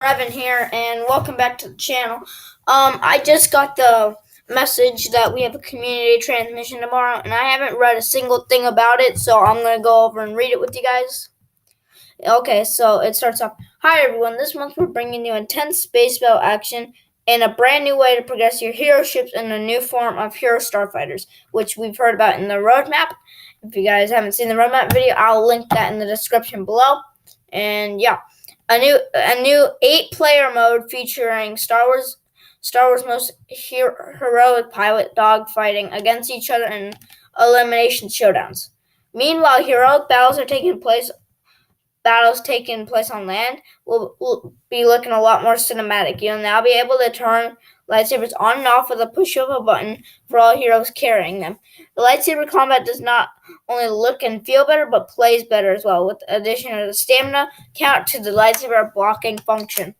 Evan here, and welcome back to the channel. I just got the message that we have a community transmission tomorrow, and I haven't read a single thing about it, so I'm going to go over and read it with you guys. Okay, so it starts off, "Hi everyone, this month we're bringing you intense space battle action in a brand new way to progress your hero ships in a new form of hero starfighters, which we've heard about in the roadmap. If you guys haven't seen the roadmap video, I'll link that in the description below. And yeah, a new 8-player mode featuring Star Wars most heroic pilot dogfighting against each other in elimination showdowns. Meanwhile, heroic battles taking place on land will be looking a lot more cinematic. You'll now be able to turn lightsabers on and off with a push of a button for all heroes carrying them. The lightsaber combat does not only look and feel better, but plays better as well, with the addition of the stamina count to the lightsaber blocking function.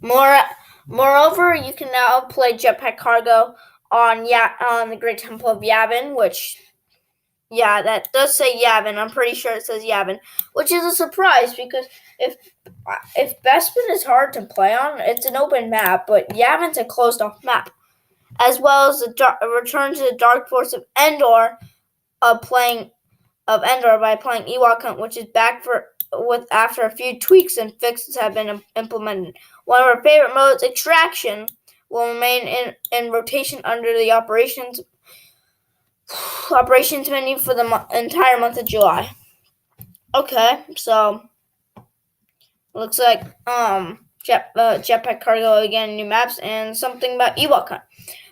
Moreover, you can now play jetpack cargo on the Great Temple of Yavin, which, yeah, that does say Yavin. I'm pretty sure it says Yavin, which is a surprise because if Bespin is hard to play on, it's an open map, but Yavin's a closed-off map, as well as the return to the Dark Force of Endor by playing Ewok Hunt, which is back after a few tweaks and fixes have been implemented. One of our favorite modes, Extraction, will remain in rotation under the operations menu for the entire month of July. Okay, so looks like jetpack cargo again, new maps, and something about Ewok Hunt.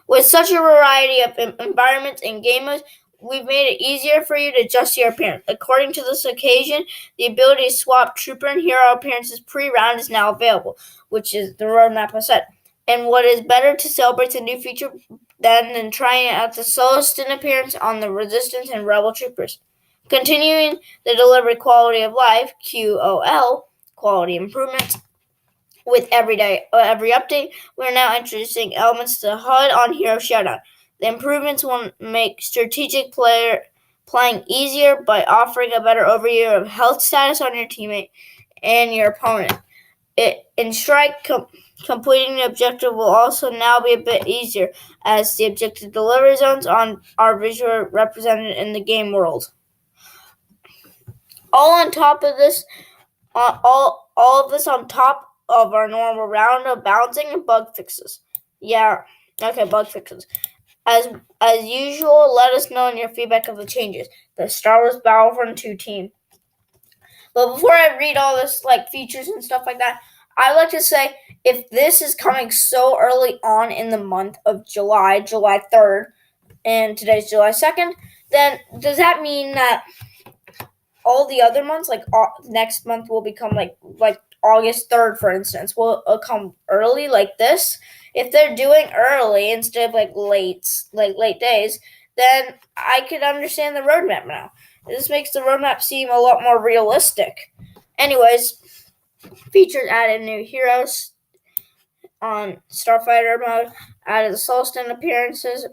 With such a variety of environments and game modes, we've made it easier for you to adjust your appearance. According to this occasion, the ability to swap trooper and hero appearances pre-round is now available, which is the roadmap I said. And what is better to celebrate the new feature than trying out the Celestin appearance on the Resistance and Rebel troopers? Continuing the delivered quality of life, QOL, quality improvements, with every update, we're now introducing elements to the HUD on Hero Showdown. The improvements will make strategic playing easier by offering a better overview of health status on your teammate and your opponent. In Strike, completing the objective will also now be a bit easier, as the objective delivery zones are visually represented in the game world. All on top of this, all of this on top of our normal round of balancing and bug fixes. Bug fixes. As usual, let us know in your feedback of the changes. The Star Wars Battlefront 2 team. But before I read all this, features and stuff like that, I'd like to say, if this is coming so early on in the month of July 3rd, and today's July 2nd, then does that mean that all the other months, next month, will become like August 3rd, for instance, will come early like this? If they're doing early instead of late days, then I could understand the roadmap now. This makes the roadmap seem a lot more realistic. Anyways, features added new heroes on Starfighter mode, added the Celestin appearances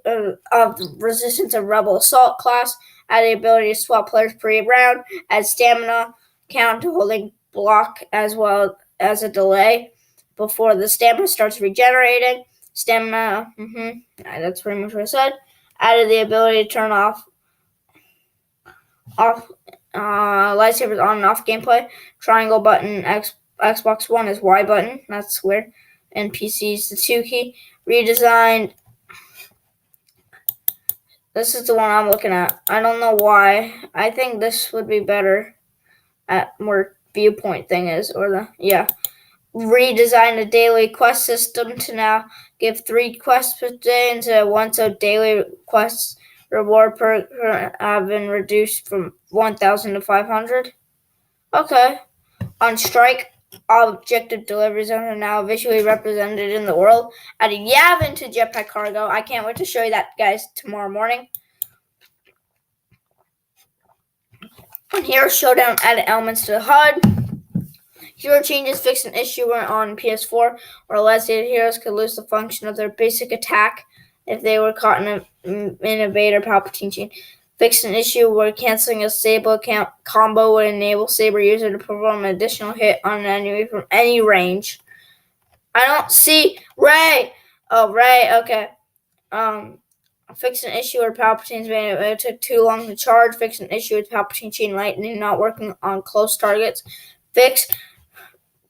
of Resistance and Rebel Assault class, added the ability to swap players pre-round, add stamina count to holding block as well as a delay before the stamina starts regenerating. Stamina, that's pretty much what I said. Added the ability to turn off lightsabers on and off gameplay. Triangle button, Xbox One is Y button. That's weird. And PC is the 2 key. Redesigned. This is the one I'm looking at. I don't know why. I think this would be better at where viewpoint thing is, redesigned the daily quest system to now give 3 quests per day instead of 1, so daily quests reward per have been reduced from 1,000 to 500. Okay. On Strike, objective delivery zones are now visually represented in the world. Adding Yavin to jetpack cargo. I can't wait to show you that, guys, tomorrow morning. On Hero Showdown, added elements to the HUD. Hero changes fixed an issue on PS4 where Lesbian heroes could lose the function of their basic attack if they were caught in a Vader Palpatine chain. Fixed an issue where canceling a Saber combo would enable Saber user to perform an additional hit on an enemy from any range. I don't see Ray. Oh, Ray. Okay. Fixed an issue where Palpatine's been it took too long to charge. Fixed an issue with Palpatine chain lightning not working on close targets. Fix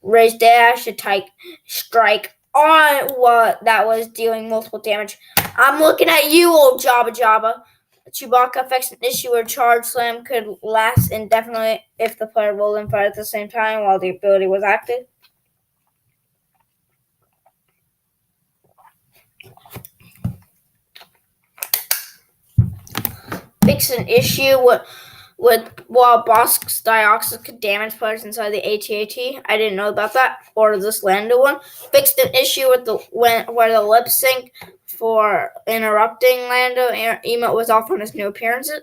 Ray's dash attack strike on what that was dealing multiple damage. I'm looking at you, old Jabba. Chewbacca fixed an issue where charge slam could last indefinitely if the player rolled and fired at the same time while the ability was active. Fixed an issue with while Bosk's Dioxis could damage players inside the AT-AT. I didn't know about that, or this Lando one. Fixed an issue with where the lip sync for interrupting Lando emote was off on his new appearances.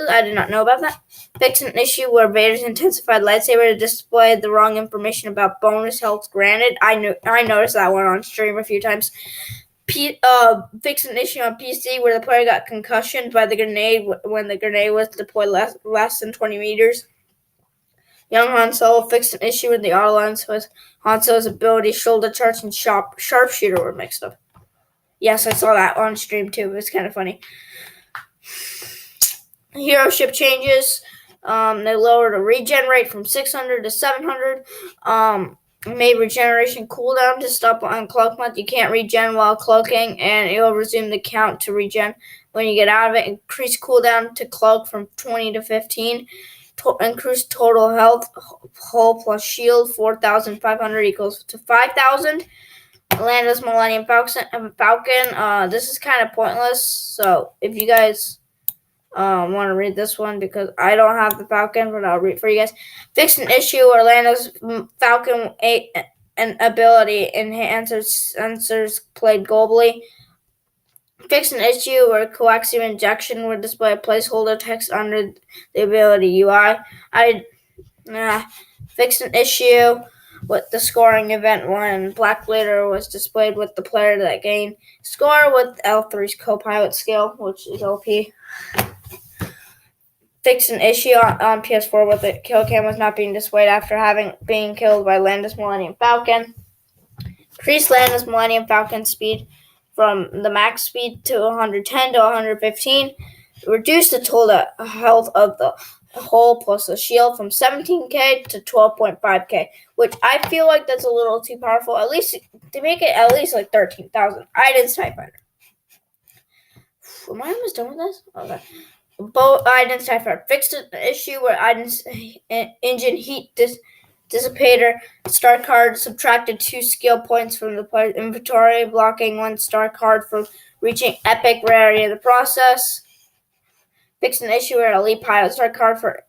I did not know about that. Fixed an issue where Vader's intensified lightsaber displayed the wrong information about bonus health granted. I noticed that one on stream a few times. Fixed an issue on PC where the player got concussioned by the grenade when the grenade was deployed less than 20 meters. Young Han Solo fixed an issue with the auto lens with Han Solo's ability, shoulder charge, and sharpshooter were mixed up. Yes, I saw that on stream too. It was kind of funny. Hero ship changes. They lowered a regen rate from 600 to 700. Made regeneration cooldown to stop on cloak month. You can't regen while cloaking, and it will resume the count to regen when you get out of it. Increase cooldown to cloak from 20 to 15. Increase total health, hull plus shield, 4,500 equals to 5,000. Lando's Millennium Falcon. This is kind of pointless, so if you guys want to read this one because I don't have the Falcon, but I'll read for you guys. Fixed an issue where Lando's Falcon an ability enhancers sensors played globally. Fixed an issue where coaxium injection would display a placeholder text under the ability UI. Fixed an issue with the scoring event when Black Blader was displayed with the player that gained score with L3's co-pilot skill, which is OP. Fixed an issue on PS4 with the kill cam was not being displayed after being killed by Lando's Millennium Falcon. Increased Lando's Millennium Falcon speed from the max speed to 110 to 115. Reduced the total health of the hull plus the shield from 17k to 12.5k, which I feel like that's a little too powerful. At least to make it at least like 13,000. Iden's TIE Fighter. Am I almost done with this? Okay. Both Iden's TIE Fighter fixed an issue where Iden's engine heat dissipator star card subtracted 2 skill points from the player's inventory, blocking 1 star card from reaching epic rarity in the process. Fixed an issue where Elite Pilot star card for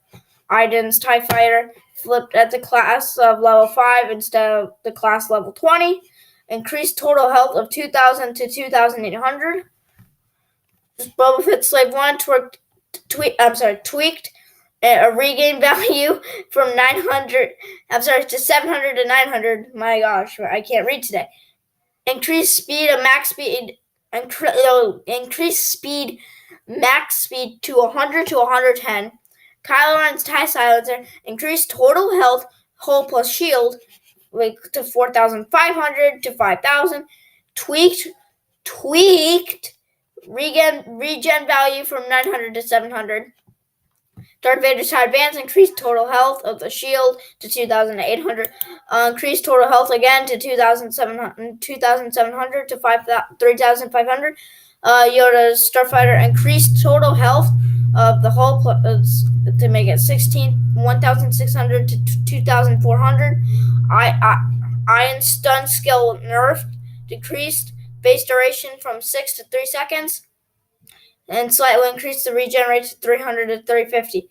Iden's TIE Fighter flipped at the class of level 5 instead of the class level 20. Increased total health of 2,000 to 2,800. Boba Fett Slave 1 tweaked a regain value from 900. To 700 to 900. My gosh, I can't read today. Increased speed of max speed. Increased speed max speed to 100 to 110. Kylo Ren's TIE Silencer increased total health, hull plus shield, to 4,500 to 5,000. Tweaked regen value from 900 to 700. Darth Vader's TIE Advance increased total health of the shield to 2,800. Increased total health again to 2,700 to 3,500. Yoda's Starfighter increased total health of the hull to make it 1,600 to 2,400. Iron Stun skill nerfed, decreased base duration from 6 to 3 seconds, and slightly increased the regen rate to 300 to 350.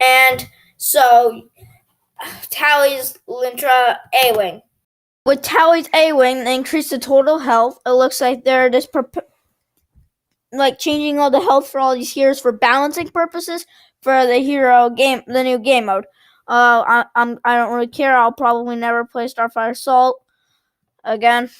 And so, Tally's Lintra A-Wing. With Tally's A-Wing, they increased the total health. It looks like they're just changing all the health for all these heroes for balancing purposes for the new game mode. I don't really care. I'll probably never play Starfighter Assault again.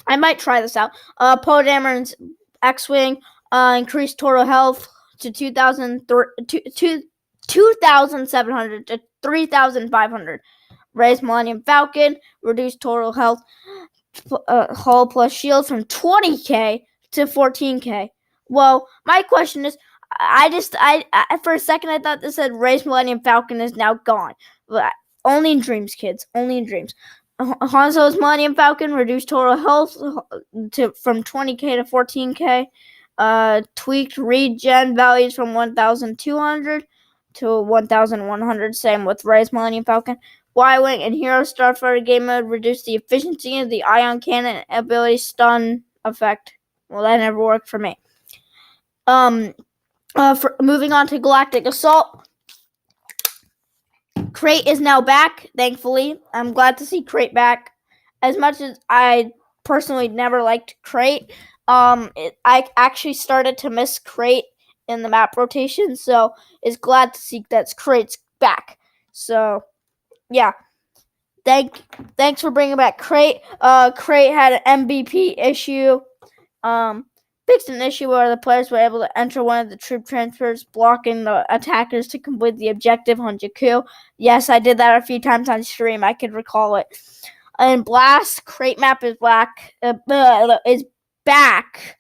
I might try this out. Poe Dameron's X-Wing increased total health to 2,700 to 3,500. Raise Millennium Falcon, reduce total health hull plus shield from 20k to 14k. Well, my question is, I for a second I thought this said Race Millennium Falcon is now gone. But only in dreams, kids. Only in dreams. Han Solo's Millennium Falcon reduced total health from 20k to 14k. Tweaked regen values from 1,200 to 1,100. Same with Ray's Millennium Falcon. Y-Wing and Hero Starfighter game mode reduced the efficiency of the ion cannon ability stun effect. Well, that never worked for me. Moving on to Galactic Assault. Crate is now back, thankfully. I'm glad to see Crate back. As much as I personally never liked Crate, I actually started to miss Crate in the map rotation, so it's glad to see that Crate's back. So, yeah. Thanks for bringing back Crate. Crate had an MVP issue. Fixed an issue where the players were able to enter one of the troop transfers, blocking the attackers to complete the objective on Jakku. Yes, I did that a few times on stream. I could recall it. And Blast, Crate map is back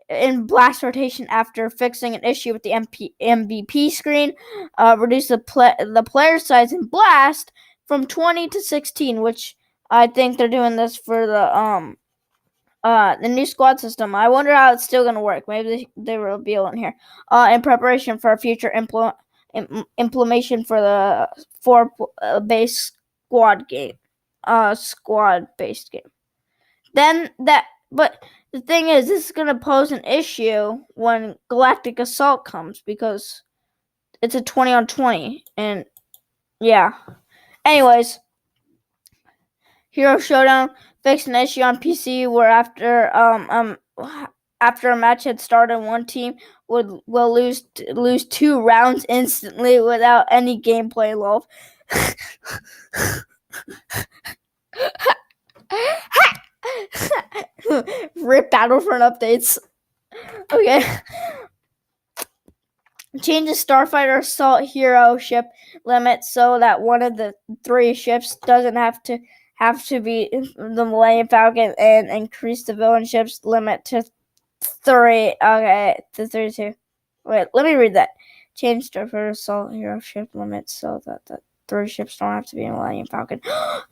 in Blast rotation after fixing an issue with the MVP screen. Reduced the player size in Blast from 20 to 16, which I think they're doing this for the new squad system. I wonder how it's still going to work. Maybe they reveal in here. In preparation for a future implementation for the 4-base squad game. Squad-based game. But the thing is, this is going to pose an issue when Galactic Assault comes because it's a 20-on-20. And, yeah. Anyways, Hero Showdown fixed an issue on PC where after a match had started, one team will lose 2 rounds instantly without any gameplay lull. Rip Battlefront updates. Okay. Change the Starfighter Assault Hero ship limit so that one of the 3 ships doesn't have to be the Millennium Falcon, and increase the villain ships limit to 3. Okay, to 32. Wait, let me read that. Change Starfighter Assault Hero ship limit so that the 3 ships don't have to be a Millennium Falcon.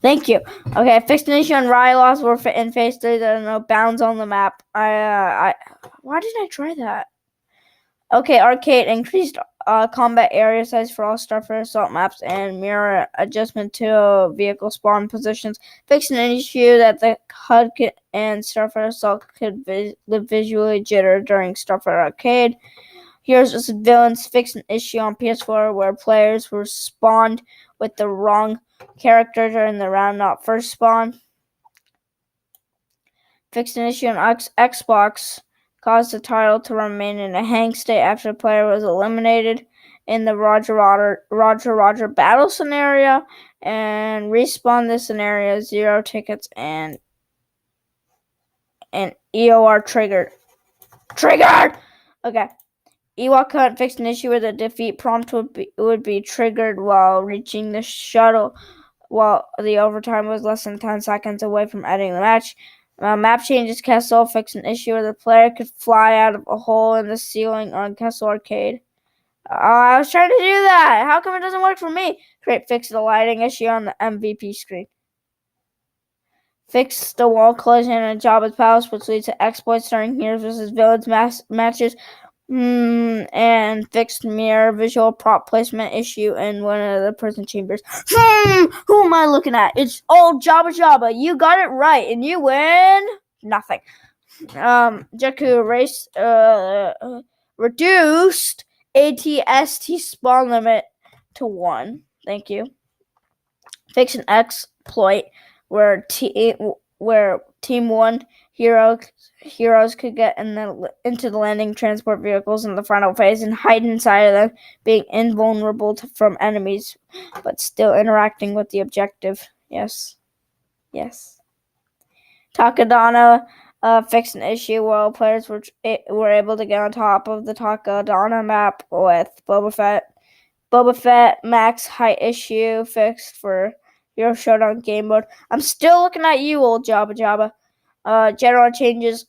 Thank you. Okay, fixed an issue on Rylos were in Phase 3. There are no bounds on the map. Why did I try that? Okay, Arcade increased combat area size for all Starfighter Assault maps and mirror adjustment to vehicle spawn positions. Fixed an issue that the HUD and Starfighter Assault could visually jitter during Starfighter Arcade. Heroes vs. Villains fixed an issue on PS4 where players were spawned with the wrong character during the round not first spawn. Fixed an issue on Xbox. Caused the title to remain in a hang state after the player was eliminated in the Roger battle scenario, and respawn this scenario 0 tickets and EOR triggered. Okay. Ewok Hunt fixed an issue where the defeat prompt would be triggered while reaching the shuttle, while the overtime was less than 10 seconds away from ending the match. Map changes Castle fixed an issue where the player could fly out of a hole in the ceiling on Castle Arcade. I was trying to do that. How come it doesn't work for me? Crate fixed the lighting issue on the MVP screen. Fixed the wall collision in Jabba's palace, which leads to exploits during Heroes vs. Villains matches. And fixed mirror visual prop placement issue in one of the prison chambers. Who am I looking at? It's old Jabba. You got it right, and you win nothing. Jakku race reduced ATST spawn limit to 1. Thank you. Fixed an exploit where Team 1 heroes could get into the landing transport vehicles in the final phase and hide inside of them, being invulnerable from enemies, but still interacting with the objective. Yes. Takadana fixed an issue while players were able to get on top of the Takodana map with Boba Fett. Boba Fett max height issue fixed for Hero Showdown game mode. I'm still looking at you, old Jabba Jabba. General changes.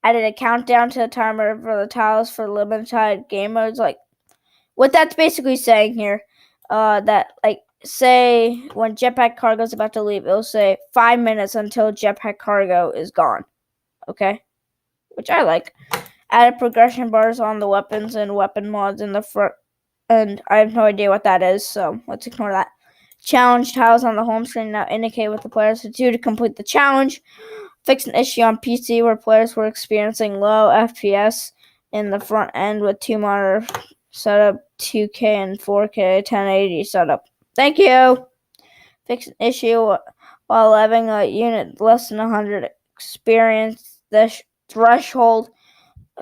Added a countdown to the timer for the tiles for limited game modes. Like, what that's basically saying here, that, like, say when Jetpack Cargo is about to leave, it'll say 5 minutes until Jetpack Cargo is gone. Okay? Which I like. Added progression bars on the weapons and weapon mods in the front, and I have no idea what that is, so let's ignore that. Challenge tiles on the home screen now indicate what the players have to do to complete the challenge. Fixed an issue on PC where players were experiencing low FPS in the front end with 2 monitor setup, 2K and 4K 1080 setup. Thank you! Fixed an issue while having a unit less than 100 experience. The threshold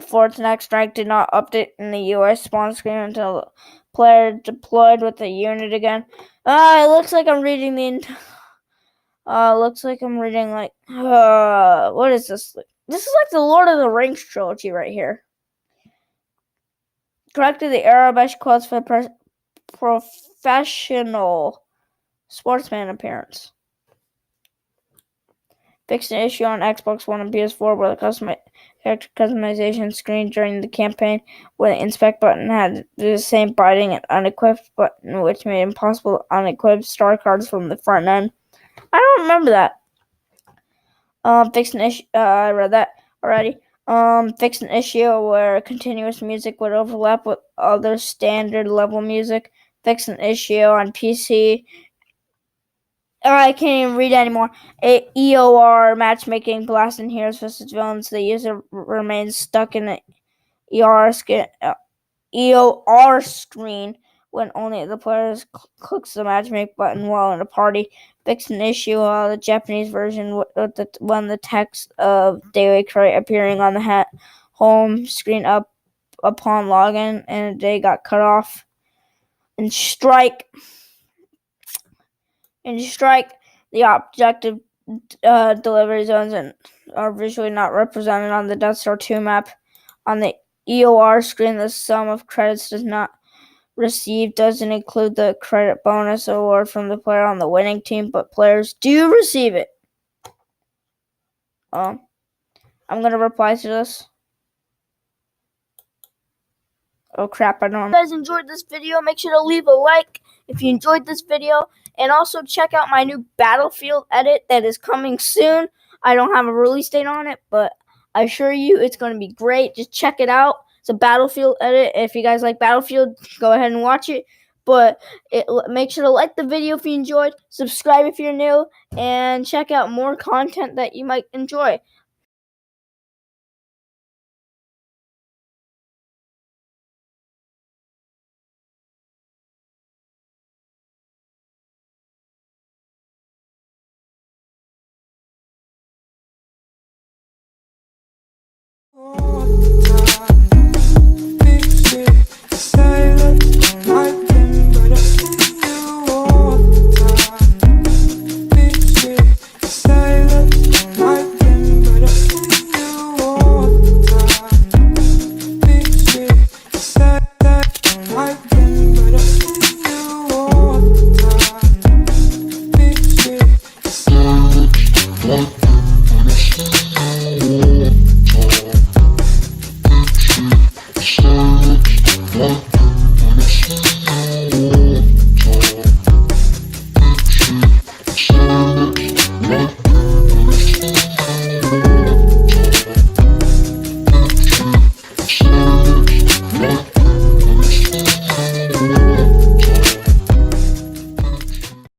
for its next rank did not update in the UI spawn screen until the player deployed with the unit again. It looks like I'm reading what is this? This is like the Lord of the Rings trilogy right here. Corrected the Arabic quotes for professional sportsman appearance. Fixed an issue on Xbox One and PS4 where the character customization screen during the campaign where the inspect button had the same biting and unequipped button, which made it impossible to unequip star cards from the front end. I don't remember that. Fixed an issue. I read that already. Fixed an issue where continuous music would overlap with other standard level music. Fixed an issue on PC. I can't even read anymore. EOR matchmaking, blasting heroes versus villains. The user remains stuck in the EOR screen when only the player clicks the matchmake button while in a party. Fixed an issue on the Japanese version when the text of Daily Crate appearing on the home screen up upon login and a day got cut off. And Strike, the objective delivery zones are visually not represented on the Death Star 2 map. On the EOR screen, the sum of credits does not receive doesn't include the credit bonus award from the player on the winning team, but players do receive it. I'm gonna reply to this. Oh crap, I don't know. If you guys enjoyed this video, make sure to leave a like if you enjoyed this video, and also check out my new Battlefield edit that is coming soon. I don't have a release date on it, but I assure you it's going to be great. Just check it out. It's a Battlefield edit. If you guys like Battlefield, go ahead and watch it. But make sure to like the video if you enjoyed, subscribe if you're new, and check out more content that you might enjoy. Shiloh.